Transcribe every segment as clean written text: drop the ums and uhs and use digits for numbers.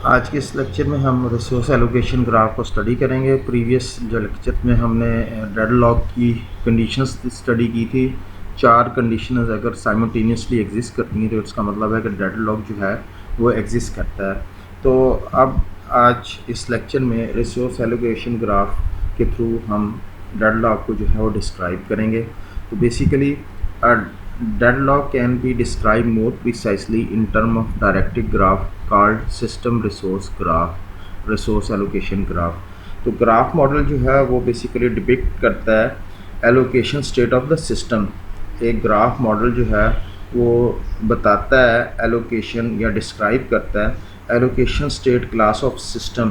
आज के इस लेक्चर में हम रिसोर्स एलोकेशन ग्राफ को स्टडी करेंगे। प्रीवियस जो लेक्चर में हमने डेडलॉक की कंडीशंस स्टडी की थी। 4 कंडीशंस अगर साइमल्टेनियसली एग्जिस्ट करती हैं तो इसका मतलब है कि डेडलॉक जो है वो एग्जिस्ट करता है। तो अब आज इस लेक्चर में रिसोर्स एलोकेशन ग्राफ के थ्रू हम डेडलॉक को जो है वो डिस्क्राइब करेंगे। तो basically deadlock can be described more precisely in terms of directed graph called system resource graph, resource allocation graph। तो ग्राफ मॉडल जो है वो बेसिकली डिपिक्ट करता है allocation state of the system. एक ग्राफ मॉडल जो है वो बताता है एलोकेशन या डिस्क्राइब करता है allocation state class of system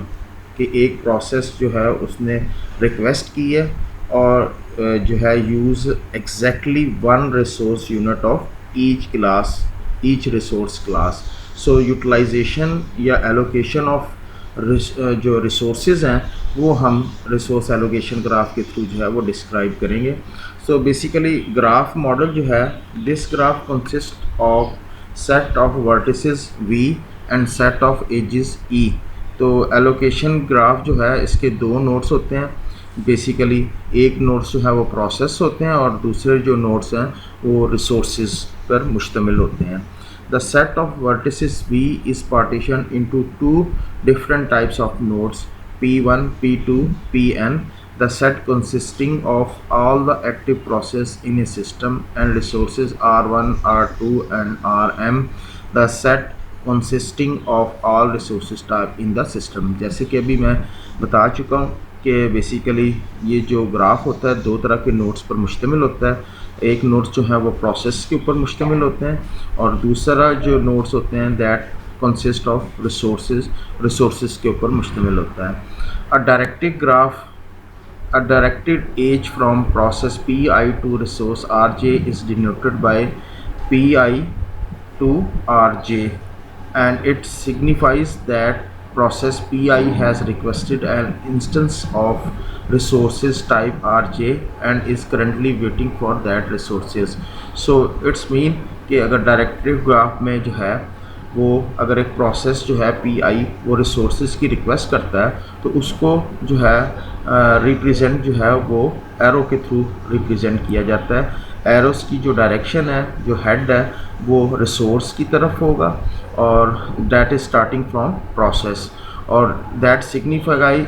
कि एक प्रोसेस जो है उसने रिक्वेस्ट की है और जो है use exactly one resource unit of each resource class. So utilisation या एलोकेशन ऑफ जो रिसोर्सेज हैं वो हम रिसोर्स एलोकेशन ग्राफ के थ्रू जो है वो डिस्क्राइब करेंगे। सो बेसिकली ग्राफ मॉडल जो है, this graph consist of set of vertices v and set of edges e। तो एलोकेशन ग्राफ जो है इसके 2 नोड्स होते हैं। बेसिकली एक नोड्स जो है वो प्रोसेस होते हैं और दूसरे जो नोड्स हैं वो रिसोर्सेज पर मुश्तमिल होते हैं। The set of vertices v is partition into 2 different types of nodes p1, p2, pn। The set consisting of all the active process in a system and resources R1, R2 and Rm। The set consisting of all resources type in the system। जैसे कि अभी मैं बता चुका हूँ कि basically ये जो ग्राफ होता है 2 तरह के नोड्स पर मुश्तमिल होता है। एक नोड्स जो है वो प्रोसेस के ऊपर मुश्तमिल होते हैं और दूसरा जो नोड्स होते हैं दैट कंसिस्ट ऑफ रिसोर्सेज के ऊपर मुश्तमिल होता है। A directed edge from process Pi to resource Rj is denoted by Pi to Rj, and it signifies that process Pi has requested an instance of resources type Rj and is currently waiting for that resources। So it's mean कि अगर directive graph में जो है वो अगर एक process जो है Pi वो रिसोर्सेज की रिक्वेस्ट करता है तो उसको जो है रिप्रेजेंट जो है वो एरो के थ्रू रिप्रेजेंट किया जाता है। एरोस की जो डायरेक्शन है, जो हेड है वो रिसोर्स की तरफ होगा और that is starting from process. और दैट सिग्निफाई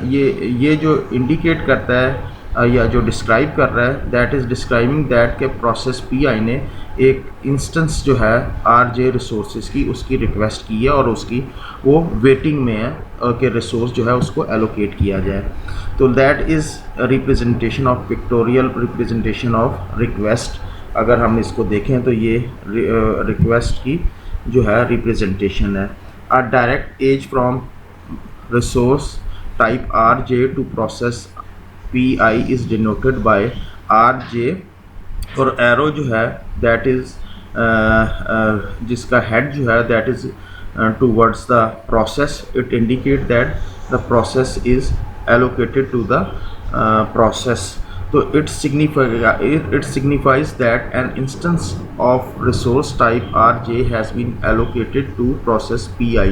ये जो इंडिकेट करता है या जो डिस्क्राइब कर रहा है दैट इज़ डिस्क्राइबिंग दैट के प्रोसेस Pi ने एक इंस्टेंस जो है Rj रिसोर्सेज की उसकी रिक्वेस्ट की है और उसकी वो वेटिंग में है कि रिसोर्स जो है उसको एलोकेट किया जाए। तो that is representation of pictorial representation of request. अगर हम इसको देखें तो ये रिक्वेस्ट की जो है रिप्रेजेंटेशन है। A direct edge from resource type Rj to process Pi is denoted by Rj और एरो जो है दैट इज़ जिसका हेड जो है that is towards the process. It indicate that the process is allocated to the process। So it signifies that an instance of resource type Rj has been allocated to process Pi।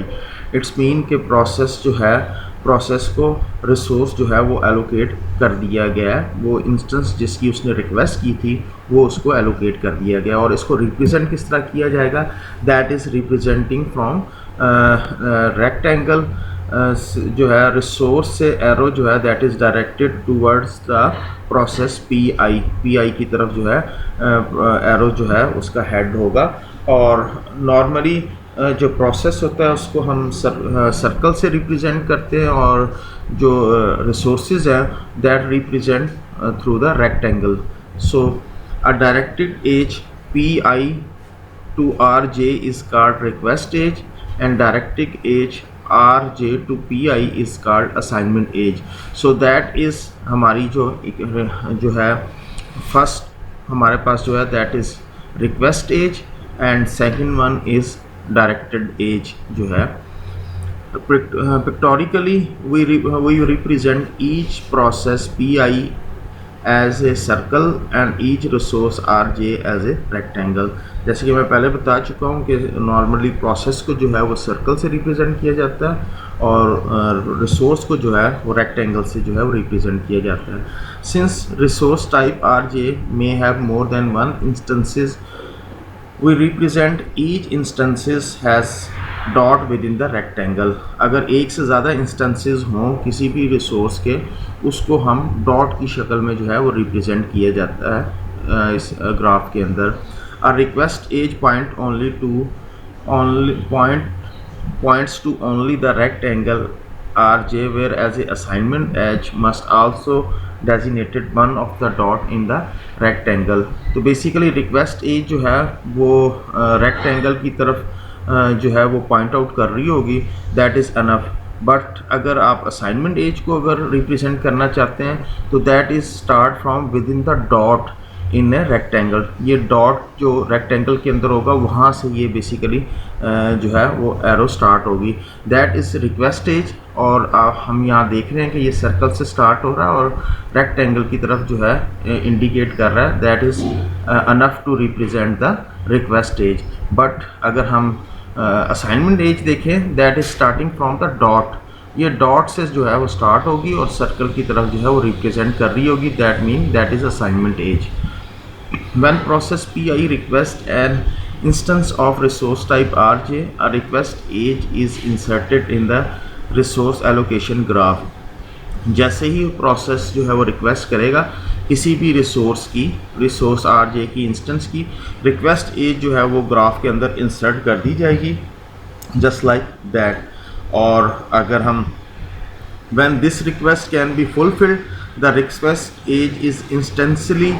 It's mean कि process जो है process को resource जो है वो allocate कर दिया गया है। वो इंस्टेंस जिसकी उसने रिक्वेस्ट की थी वो उसको एलोकेट कर दिया गया और इसको रिप्रेजेंट किस तरह किया जाएगा, that is representing from rectangle जो है रिसोर्स से एरो जो है that is directed towards the process Pi की तरफ जो है एरो जो है उसका हेड होगा। और नॉर्मली जो प्रोसेस होता है उसको हम सर्कल से रिप्रेजेंट करते हैं और जो रिसोर्सेज हैं that represent through the rectangle. So a directed edge Pi to Rj is called request age and directed age Rj to Pi is called assignment age। so that is हमारी जो है first हमारे पास जो है that is request edge and second one is directed edge जो है। Pictorially we represent each process Pi as a circle and each resource R J as a rectangle. जैसे कि मैं पहले बता चुका हूँ कि नॉर्मली प्रोसेस को जो है वो सर्कल से रिप्रेजेंट किया जाता है और रिसोर्स को जो है वो रेक्टेंगल से जो है वो रिप्रेजेंट किया जाता है। Since resource type R J may have more than one instances, we represent each instances has dot within the rectangle. अगर एक से ज़्यादा इंस्टेंसेस हों किसी भी रिसोर्स के, उसको हम डॉट की शक्ल में जो है वो रिप्रेजेंट किया जाता है इस ग्राफ के अंदर। A request edge point only to only points to only the rectangle Rj, whereas a assignment edge must also designated one of the dot in the rectangle। तो बेसिकली रिक्वेस्ट एज जो है वो rectangle की तरफ जो है वो point out कर रही होगी, दैट इज़ अनफ। बट अगर आप असाइनमेंट एज को अगर रिप्रेजेंट करना चाहते हैं तो that is start from with in the dot in a rectangle. ये डॉट जो रेक्टेंगल के अंदर होगा वहाँ से ये बेसिकली जो है वो एरो स्टार्ट होगी, दैट इज़ रिक्वेस्ट एज। और हम यहाँ देख रहे हैं कि ये सर्कल से स्टार्ट हो रहा है और रेक्टेंगल की तरफ जो है इंडिकेट कर रहा है, that is enough to represent the request edge. But अगर हम असाइनमेंट एज देखें, that is starting from the dot. ये डॉट से जो है वो स्टार्ट होगी और सर्कल की तरफ जो है वो रिप्रेजेंट कर रही होगी, that mean that is assignment edge. When process Pi requests an instance of resource type Rj, a request age is inserted in the resource allocation graph। जैसे ही प्रोसेस जो है वो रिक्वेस्ट करेगा किसी भी रिसोर्स की, रिसोर्स Rj की instance की, रिक्वेस्ट एज जो है वो ग्राफ के अंदर इंसर्ट कर दी जाएगी, जस्ट लाइक दैट। और अगर हम when this request can be fulfilled, the request age is instantly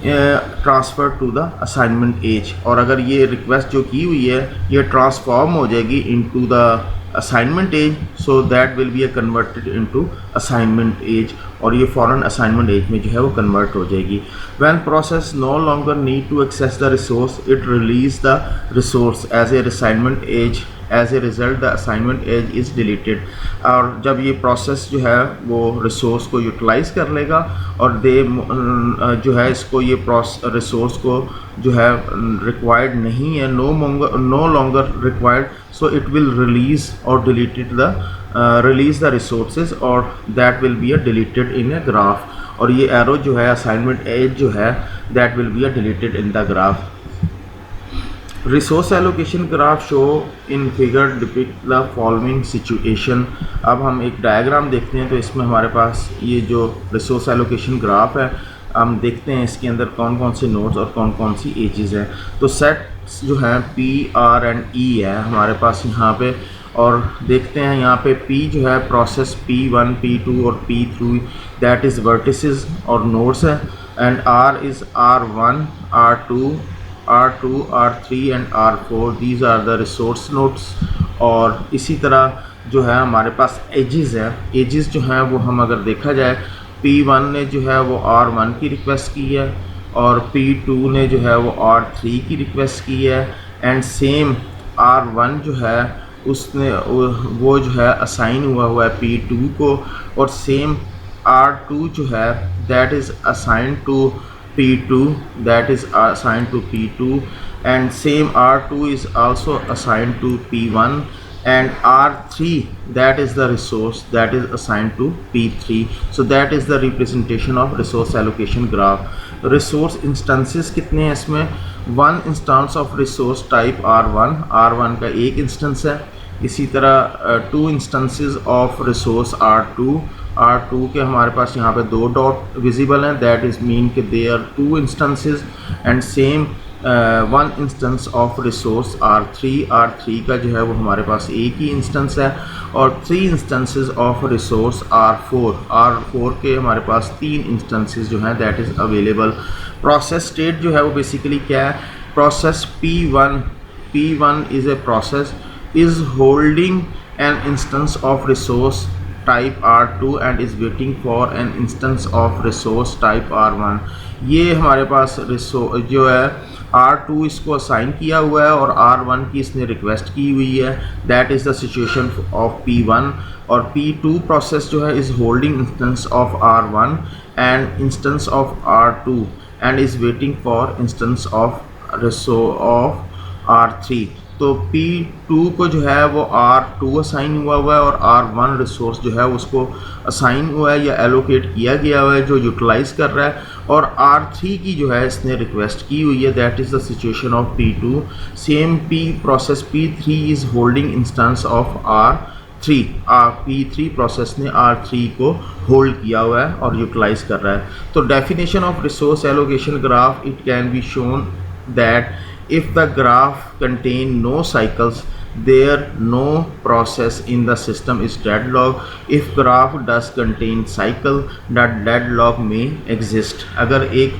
transfer to the assignment edge. और अगर ये रिक्वेस्ट जो की हुई है ये ट्रांसफॉर्म हो जाएगी into the assignment edge, so that will be converted into assignment edge, और ये फ़ौरन असाइनमेंट एज में जो है वो कन्वर्ट हो जाएगी। When process no longer need to access the resource, it release the resource as a assignment edge, as a result the assignment edge is deleted. और जब ये प्रोसेस जो है वो रिसोर्स को यूटिलाइज़ कर लेगा और दे जो है इसको ये रिसोर्स को जो है रिक्वायर्ड नहीं है, no longer required, so it will release और deleted the release the resources, और that will be deleted in a graph. और ये एरो जो है असाइनमेंट एज जो है that will be deleted in the graph. Resource allocation graph show in figure depict the following situation. अब हम एक डायग्राम देखते हैं तो इसमें हमारे पास ये जो रिसोर्स एलोकेशन ग्राफ है, हम देखते हैं इसके अंदर कौन कौन से नोड्स और कौन कौन सी एजेस हैं। तो सेट्स जो हैं पी आर एंड ई है हमारे पास यहाँ पे, और देखते हैं यहाँ पे P जो है प्रोसेस P1, P2 और P3 दैट इज़ वर्टिसेस और नोड्स है, and R is R1, R2, R3 and R4, these are the resource nodes. और इसी तरह जो है हमारे पास एजेस है, एजेस जो हैं वो हम अगर देखा जाए P1 ने जो है वो R1 की रिक्वेस्ट की है और P2 ने जो है वो R3 की रिक्वेस्ट की है, एंड सेम R1 जो है उसने वो जो है असाइन हुआ है P2 को, और सेम R2 जो है that is assign to P2, that is assigned to P2, and same R2 is also assigned to P1, and R3 that is the resource that is assigned to P3. So that is the representation of resource allocation graph. Resource instances कितने हैं इसमें? One instance of resource type R1, R1 का एक instance है। इसी तरह two instances of resource R2 के हमारे पास यहाँ पे दो डॉट विजिबल हैं, दैट इज़ मीन कि they are two instances, and same one instance of resource R3 का जो है वो हमारे पास एक ही इंस्टेंस है, और three instances of resource R4 के हमारे पास तीन इंस्टेंसेस जो हैं that is available. Process state जो है वो बेसिकली क्या है? Process P1 is a process is holding an instance of resource type R2 and is waiting for an instance of resource type R1। ये हमारे पास जो है R2 इसको असाइन किया हुआ है और R1 की इसने रिक्वेस्ट की हुई है। That is the situation of P1। और P2 प्रोसेस जो है is holding instance of R1 and instance of R2 and is waiting for instance of R3। तो P2 को जो है वो R2 असाइन हुआ है और R1 रिसोर्स जो है उसको असाइन हुआ है या एलोकेट किया गया हुआ है जो यूटिलाइज़ कर रहा है। और R3 की जो है इसने रिक्वेस्ट की हुई है। That is the situation of P2। Same process P3 is holding instance of R3। P3 process ने R3 को होल्ड किया हुआ है और यूटिलाइज़ कर रहा है। तो definition of resource allocation graph, it can be shown that if the graph contain no cycles, there no process in the system is deadlock. If graph does contain cycle, that deadlock may exist. अगर एक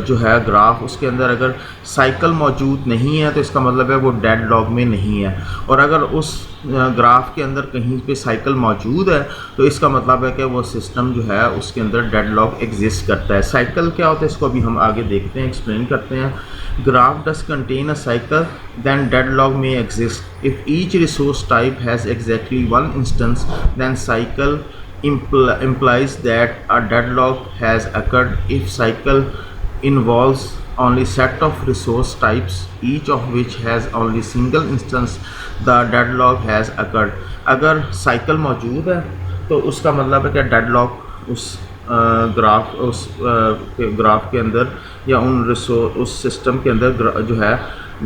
जो है graph उसके अंदर अगर cycle मौजूद नहीं है तो इसका मतलब है वो डेडलॉक में नहीं है। और अगर उस ग्राफ के अंदर कहीं पे साइकिल मौजूद है तो इसका मतलब है कि वो सिस्टम जो है उसके अंदर डेडलॉक एग्जिस्ट करता है। साइकिल क्या होता है इसको अभी हम आगे देखते हैं, एक्सप्लेन करते हैं। Graph does contain a cycle then deadlock may exist. If each resource type has exactly one instance, then cycle implies that a deadlock has occurred. If cycle involves only set of resource types, each of which has only single instance, the deadlock has occurred. अगर cycle मौजूद है तो उसका मतलब है कि deadlock उस graph के अंदर या उस सिस्टम के अंदर जो है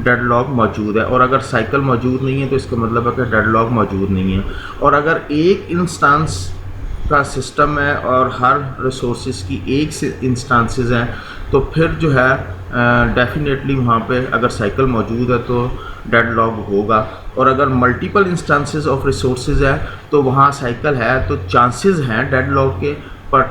डेडलॉक मौजूद है। और अगर साइकिल मौजूद नहीं है तो इसका मतलब है कि डेडलॉक मौजूद नहीं है। और अगर एक इंस्टांस का सिस्टम है और हर रिसोर्सेज की एक से इंस्टांसेस हैं तो फिर जो है डेफिनेटली वहाँ पे अगर साइकिल मौजूद है तो डेडलॉक होगा। और अगर मल्टीपल इंस्टांसेस ऑफ रिसोर्सेज है तो वहाँ साइकिल है तो चांसेस हैं डेडलॉक के, पर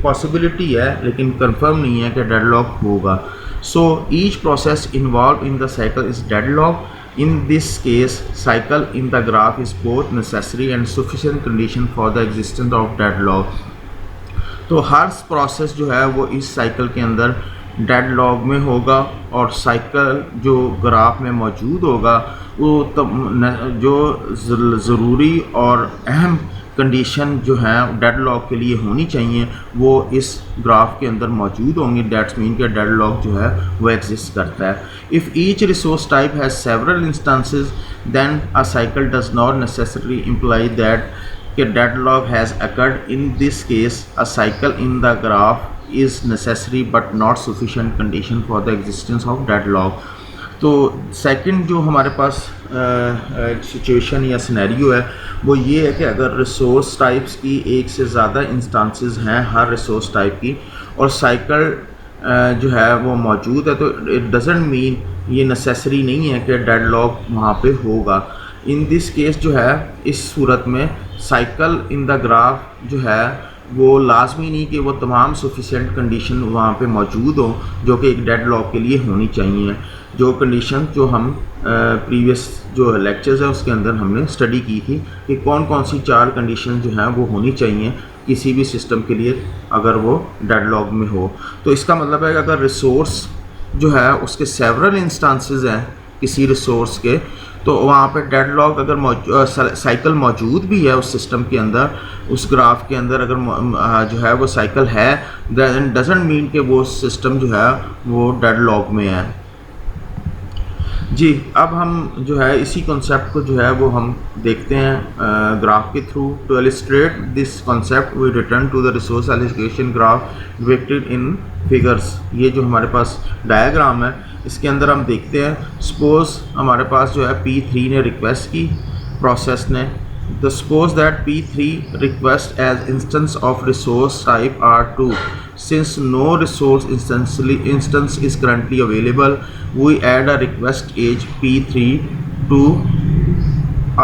पॉसिबिलिटी है लेकिन कंफर्म नहीं है कि डेडलॉक होगा। So each process involved in the cycle is deadlock. In this case, cycle in the graph is both necessary and sufficient condition for the existence of deadlock. तो हर process जो है वो इस साइकिल के अंदर डेडलॉक में होगा और साइकिल जो ग्राफ में मौजूद होगा वो जो ज़रूरी और अहम कंडीशन जो है डेडलॉक के लिए होनी चाहिए वो इस ग्राफ के अंदर मौजूद होंगी। दैट्स मीन कि डेडलॉक जो है वो एग्जिस्ट करता है। If each resource type has several instances then a cycle does not necessarily imply that कि deadlock has occurred. In this case a cycle in the graph is necessary but not sufficient condition for the existence of deadlock. तो second जो हमारे पास situation या scenario है वो ये है कि अगर रिसोर्स टाइप्स की एक से ज़्यादा इंस्टांसेस हैं हर रिसोर्स टाइप की और साइकिल जो है वो मौजूद है तो इट डजंट मीन ये नेसेसरी नहीं है कि डेडलॉक वहाँ पे होगा। इन दिस केस जो है इस सूरत में साइकिल इन द ग्राफ जो है वो लाजमी नहीं कि वो तमाम सफिशिएंट कंडीशन वहाँ पे मौजूद हो जो कि एक डेडलॉक के लिए होनी चाहिए। जो कंडीशन जो हम प्रीवियस जो लेक्चर्स है उसके अंदर हमने स्टडी की थी कि कौन कौन सी 4 कंडीशन जो हैं वो होनी चाहिए किसी भी सिस्टम के लिए अगर वो डेडलॉक में हो। तो इसका मतलब है कि अगर रिसोर्स जो है उसके सेवरल इंस्टांसेस हैं किसी रिसोर्स के तो वहाँ पे डेडलॉक अगर साइकिल मौजूद भी है उस सिस्टम के अंदर उस ग्राफ के अंदर अगर जो है वो साइकिल है दैन डजंट मीन कि वो सिस्टम जो है वो डेडलॉक में है। जी अब हम जो है इसी कॉन्सेप्ट को जो है वो हम देखते हैं ग्राफ के through. To illustrate this concept we return to the resource allocation graph depicted in figures. ये जो हमारे पास डायग्राम है इसके अंदर हम देखते हैं सपोज हमारे पास जो है P3 ने रिक्वेस्ट की प्रोसेस ने। The suppose that P3 request as instance of resource type R2. Since no resource instance is currently available, we add a request age P3 to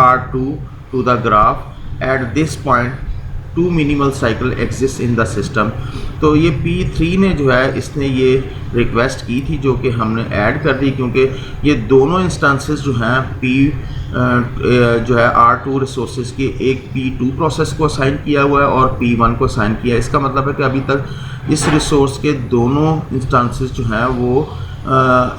R2 to the graph. At this point, 2 minimal cycle exist in the system. तो ये P3 ने जो है इसने ये request की थी जो कि हमने ऐड कर दी, क्योंकि ये दोनों इंस्टेंसेस जो हैं जो है R2 रिसोर्सेज के एक P2 प्रोसेस को असाइन किया हुआ है और P1 को असाइन किया है। इसका मतलब है कि अभी तक इस रिसोर्स के दोनों इंस्टेंसेस जो हैं वो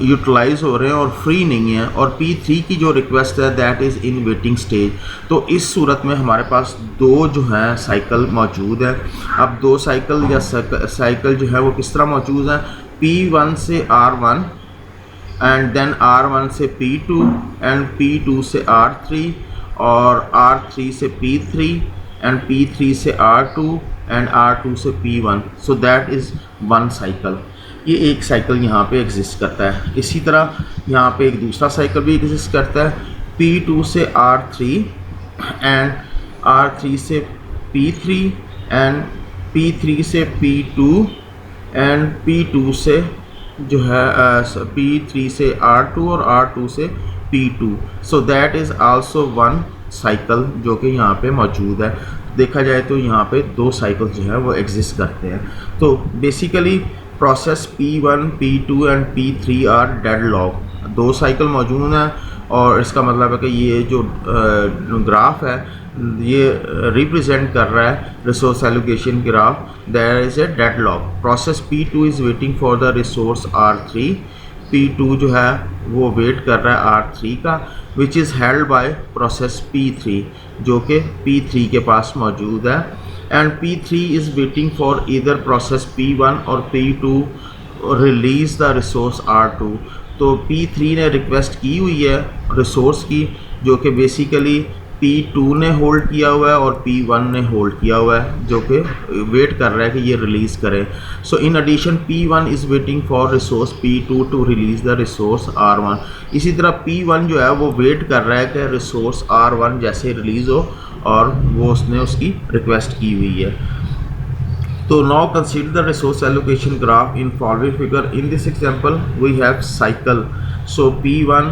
यूटिलाइज हो रहे हैं और फ्री नहीं है, और P3 की जो रिक्वेस्ट है that is in waiting stage. तो इस सूरत में हमारे पास दो जो हैं साइकिल मौजूद है। अब दो साइकिल या साइकिल जो है वो किस तरह मौजूद हैं, P1 से R1 एंड देन R1 से P2 एंड P2 से R3 और R3 से P3 एंड P3 से R2 एंड R2 से P1। So that is one cycle. ये एक साइकिल यहाँ पे एग्जिस्ट करता है। इसी तरह यहाँ पे एक दूसरा साइकिल भी एग्जिस्ट करता है, P2 से R3 एंड R3 से P3 एंड P3 से P2 एंड P2 से जो है P3 से R2 और R2 से P2। So that is also one cycle जो कि यहाँ पे मौजूद है। देखा जाए तो यहाँ पे दो साइकिल जो है वो एग्जिस्ट करते हैं। तो basically process P1, P2 and P3 are deadlock. दो साइकिल मौजूद हैं और इसका मतलब है कि ये जो ग्राफ है ये रिप्रेजेंट कर रहा है resource allocation graph. There is a deadlock. Process P2 is waiting for the resource R3। P2 जो है वो वेट कर रहा है R3 का, which is held by process P3 जो कि P3 के पास मौजूद है। And P3 is waiting for either process P1 और P2 release the resource R2। तो P3 ने रिक्वेस्ट की हुई है रिसोर्स की जो कि बेसिकली P2 ने होल्ड किया हुआ है और P1 ने होल्ड किया हुआ है, जो कि वेट कर रहा है कि ये रिलीज़ करें। So in addition P1 is waiting for resource P2 to release the resource R1। इसी तरह P1 जो है वो वेट कर रहा है कि रिसोर्स R1 जैसे रिलीज़ हो और वो उसने उसकी रिक्वेस्ट की हुई है। तो now consider the resource allocation graph in following figure. In this example we have cycle. So P1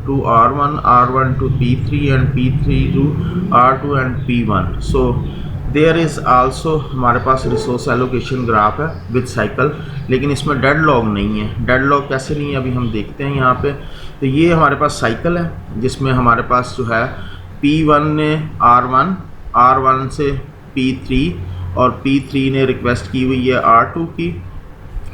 to R1, R1 to P3 and P3 to R2 and P1. So there is also हमारे पास resource allocation graph है with cycle, लेकिन इसमें deadlock नहीं है। Deadlock कैसे नहीं है अभी हम देखते हैं यहाँ पे। तो ये हमारे पास साइकिल है जिसमें हमारे पास जो है P1 ने R1 से P3 और P3 ने रिक्वेस्ट की हुई है R2 की,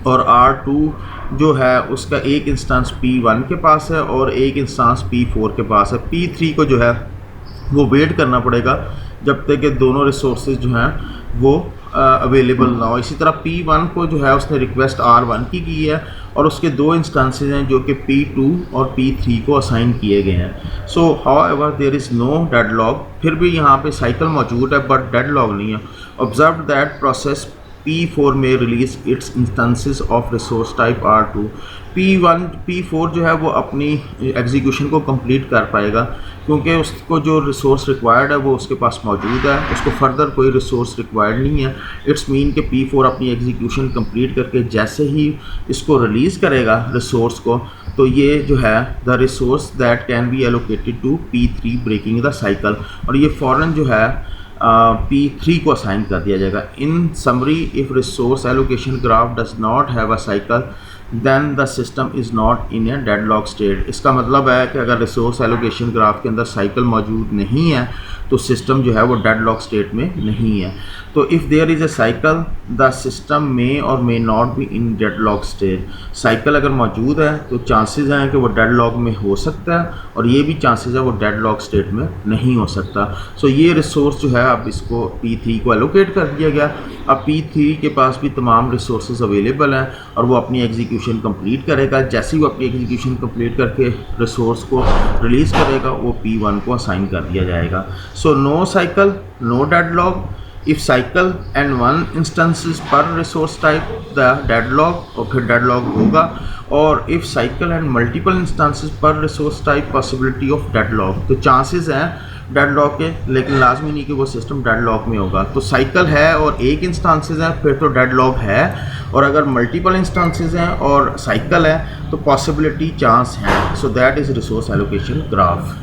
और R2 जो है उसका एक इंस्टेंस P1 के पास है और एक इंस्टेंस P4 के पास है। P3 को जो है वो वेट करना पड़ेगा जब तक कि दोनों रिसोर्सेज जो हैं वो अवेलेबल ना हो। इसी तरह P1 को जो है उसने रिक्वेस्ट R1 की है और उसके दो इंस्टेंसेज हैं जो कि P2 और P3 को असाइन किए गए हैं। So however there is no deadlock. फिर भी यहाँ पे साइकिल मौजूद है बट डेडलॉक नहीं है। ऑब्जर्व दैट प्रोसेस P4 में release it's instances of resource type R2। P4 जो है वो अपनी एग्जीक्यूशन को कंप्लीट कर पाएगा क्योंकि उसको जो रिसोर्स रिक्वायर्ड है वो उसके पास मौजूद है, उसको फर्दर कोई रिसोर्स रिक्वायर्ड नहीं है। इट्स मीन कि P4 अपनी एग्जीक्यूशन कंप्लीट करके जैसे ही इसको रिलीज़ करेगा रिसोर्स को, तो ये जो है the resource that can be allocated to P3 breaking the cycle, और ये फ़ौरन जो है P3 को असाइन कर दिया जाएगा। In summary, if resource allocation graph does not have a cycle then the system is not in a deadlock state. इसका मतलब है कि अगर रिसोर्स एलोकेशन ग्राफ के अंदर साइकिल मौजूद नहीं है तो सिस्टम जो है वो डेडलॉक स्टेट में नहीं है। तो if there is a cycle the system may or may not be in deadlock state. Cycle अगर मौजूद है तो चांसेस हैं कि वो डेडलॉक में हो सकता है और ये भी चांसेस है वो डेडलॉक स्टेट में नहीं हो सकता। सो ये रिसोर्स जो है अब इसको P3 को एलोकेट कर दिया गया। अब P3 के पास भी तमाम रिसोर्सेज अवेलेबल हैं और वो अपनी एग्जीक्यूशन कंप्लीट करेगा। जैसे ही वो अपनी एग्जीक्यूशन कंप्लीट करके रिसोर्स को रिलीज़ करेगा वो P1 को असाइन कर दिया जाएगा। So no cycle, no deadlock. If cycle and one instances पर रिसोर्स टाइप द डेडलॉक, और फिर डेडलॉक होगा। और if cycle and multiple instances पर resource type possibility of deadlock, तो चांसेस हैं डेडलॉक के, लेकिन लाजमी नहीं कि वो सिस्टम डेडलॉक में होगा। तो साइकिल है और एक इंस्टेंसेस हैं फिर तो डेडलॉक है, और अगर मल्टीपल इंस्टेंसेस हैं और साइकिल है तो पॉसिबिलिटी चांस है। So that is resource allocation graph.